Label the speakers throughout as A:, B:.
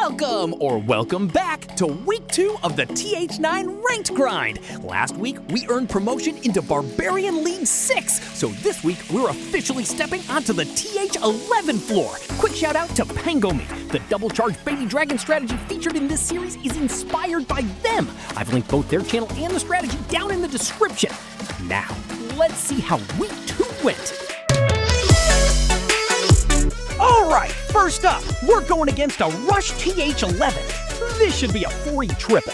A: Welcome back to week 2 of the TH9 ranked grind. Last week, we earned promotion into Barbarian League VI, so this week, we're officially stepping onto the TH11 floor. Quick shout out to PangoMi. The double charge baby dragon strategy featured in this series is inspired by them. I've linked both their channel and the strategy down in the description. Now, let's see how week 2 went. Alright, first up, we're going against a Rush TH11. This should be a free triple.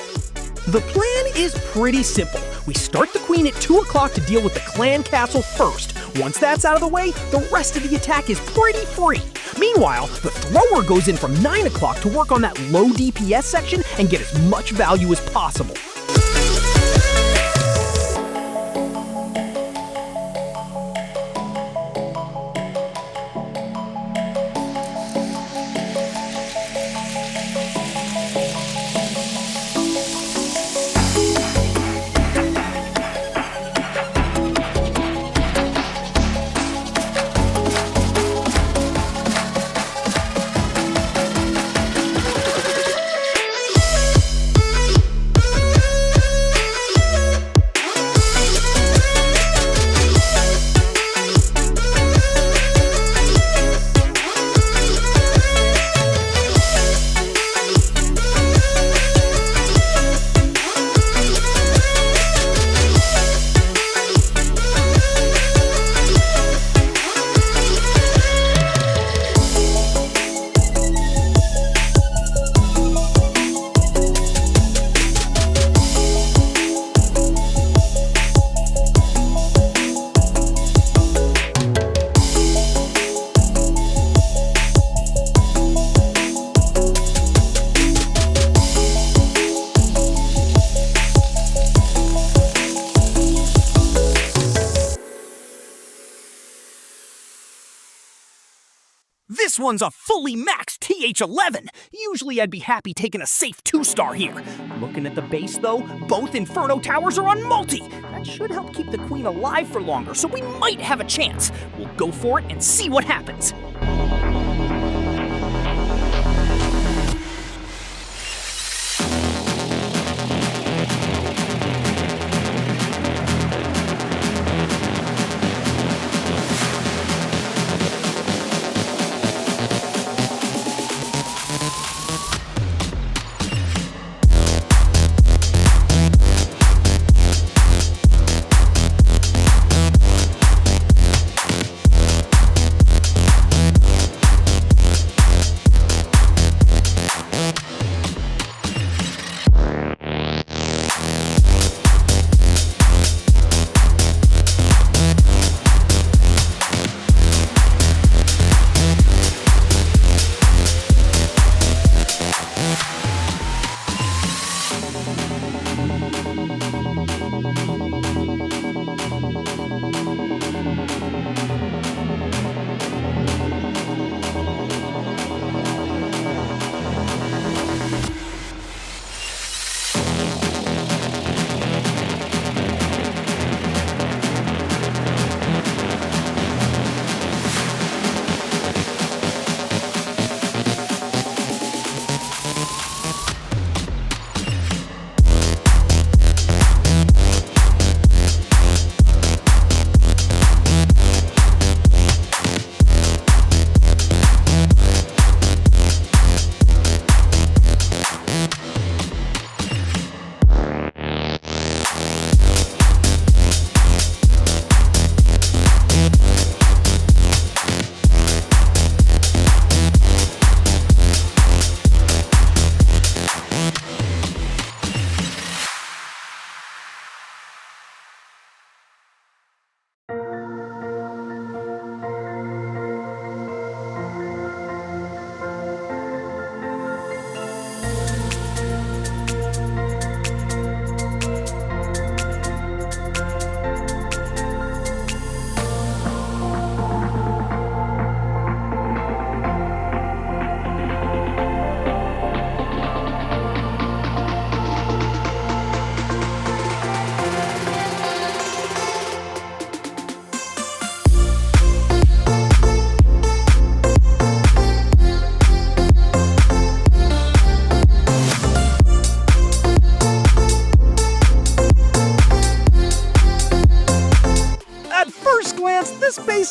A: The plan is pretty simple. We start the queen at 2 o'clock to deal with the clan castle first. Once that's out of the way, the rest of the attack is pretty free. Meanwhile, the thrower goes in from 9 o'clock to work on that low DPS section and get as much value as possible. This one's a fully maxed TH11. Usually I'd be happy taking a safe 2-star here. Looking at the base though, both Inferno Towers are on multi. That should help keep the queen alive for longer, so we might have a chance. We'll go for it and see what happens.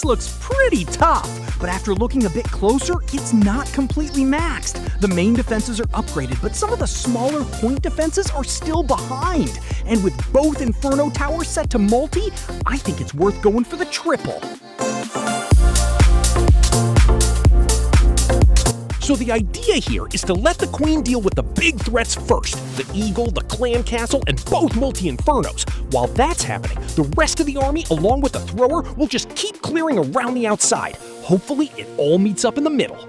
B: This looks pretty tough, but after looking a bit closer, it's not completely maxed. The main defenses are upgraded, but some of the smaller point defenses are still behind. And with both Inferno Towers set to multi, I think it's worth going for the triple. So the idea here is to let the queen deal with the big threats first, the eagle, the clan castle, and both multi-infernos. While that's happening, the rest of the army, along with the thrower, will just keep clearing around the outside. Hopefully, it all meets up in the middle.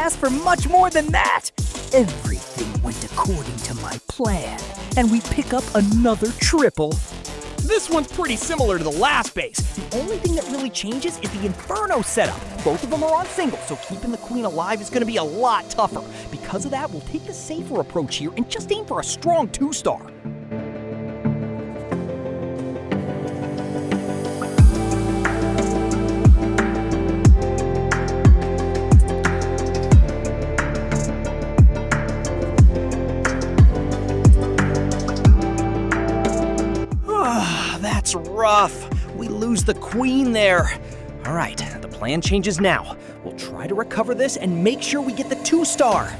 C: For much more than that. Everything went according to my plan, and we pick up another triple.
A: This one's pretty similar to the last base. The only thing that really changes is the Inferno setup. Both of them are on singles, so keeping the queen alive is going to be a lot tougher. Because of that, we'll take the safer approach here and just aim for a strong 2-star. That's rough. We lose the queen there. All right, the plan changes now. We'll try to recover this and make sure we get the 2-star.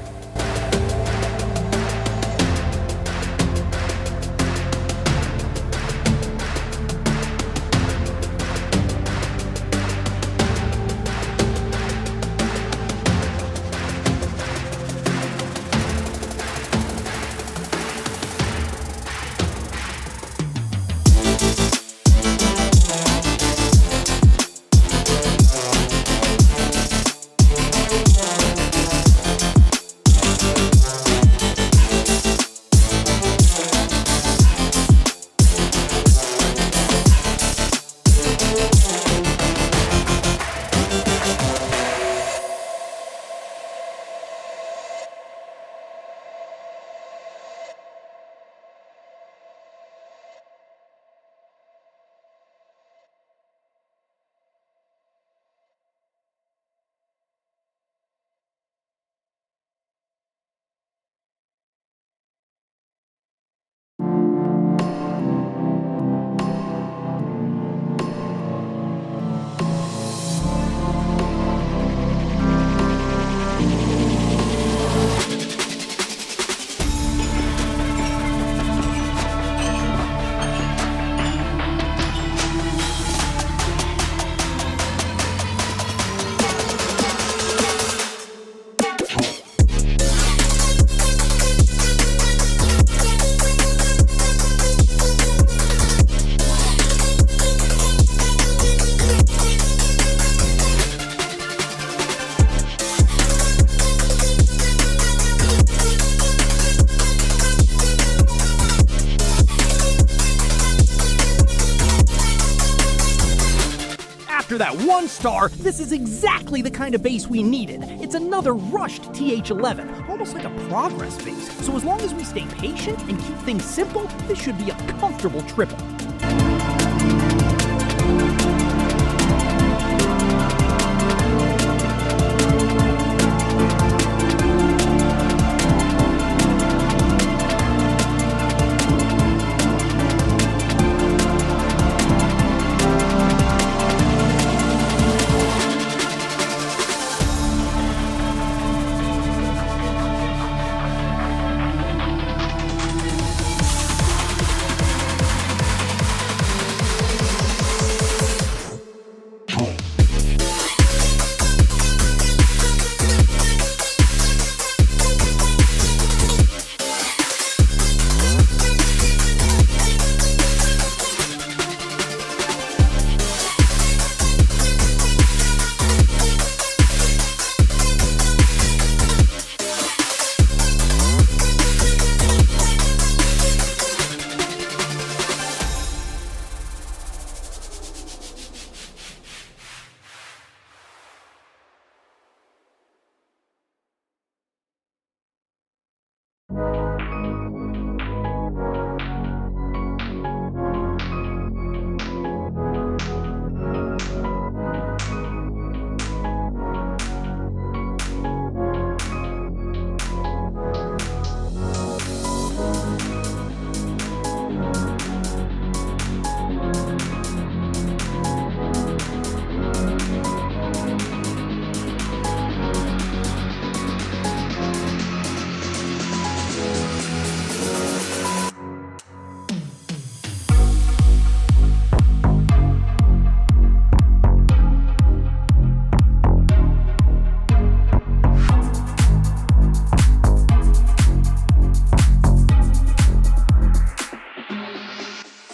C: that 1 star, this is exactly the kind of base we needed. It's another rushed TH11, almost like a progress base. So as long as we stay patient and keep things simple, this should be a comfortable triple.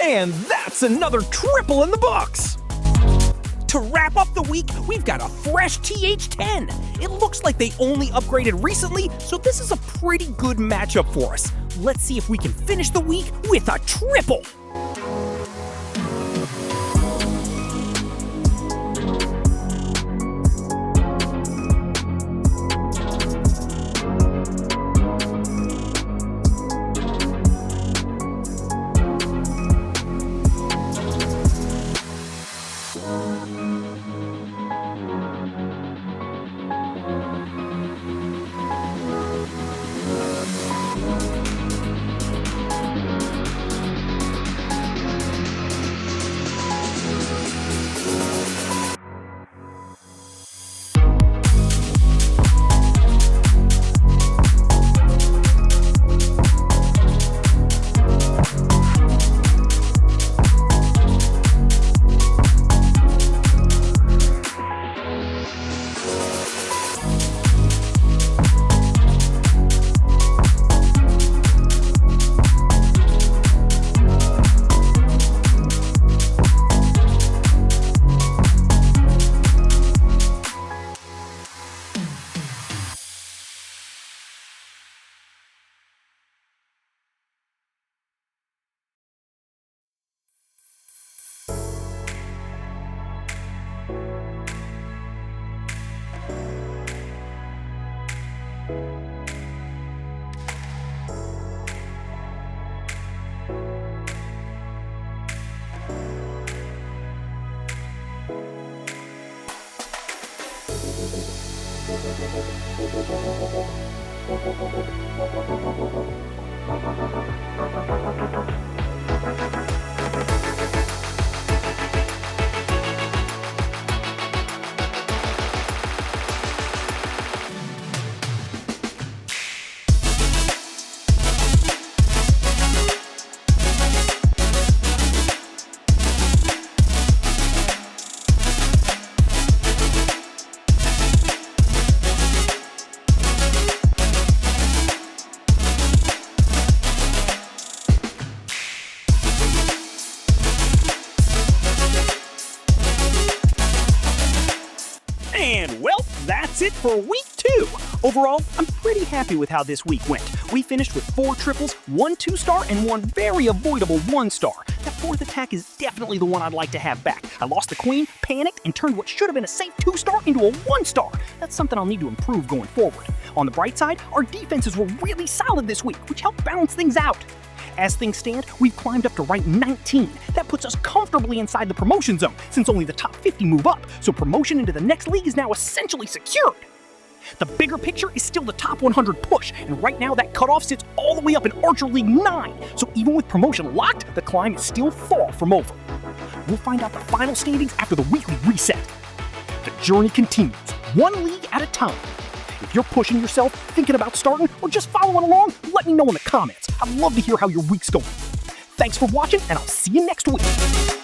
B: And that's another triple in the books! To wrap up the week, we've got a fresh TH10. It looks like they only upgraded recently, so this is a pretty good matchup for us. Let's see if we can finish the week with a triple! And, well, that's it for week 2. Overall, I'm pretty happy with how this week went.
C: We finished with 4 triples, 1 2-star, and 1 very avoidable 1-star. That 4th attack is definitely the one I'd like to have back. I lost the queen, panicked, and turned what should have been a safe 2-star into a 1-star. That's something I'll need to improve going forward. On the bright side, our defenses were really solid this week, which helped balance things out. As things stand, we've climbed up to rank 19. That puts us comfortably inside the promotion zone, since only the top 50 move up, so promotion into the next league is now essentially secured. The bigger picture is still the top 100 push, and right now that cutoff sits all the way up in Archer League 9, so even with promotion locked, the climb is still far from over. We'll find out the final standings after the weekly reset. The journey continues, one league at a time. If you're pushing yourself, thinking about starting, or just following along, let me know in the comments. I'd love to hear how your week's going. Thanks for watching, and I'll see you next week.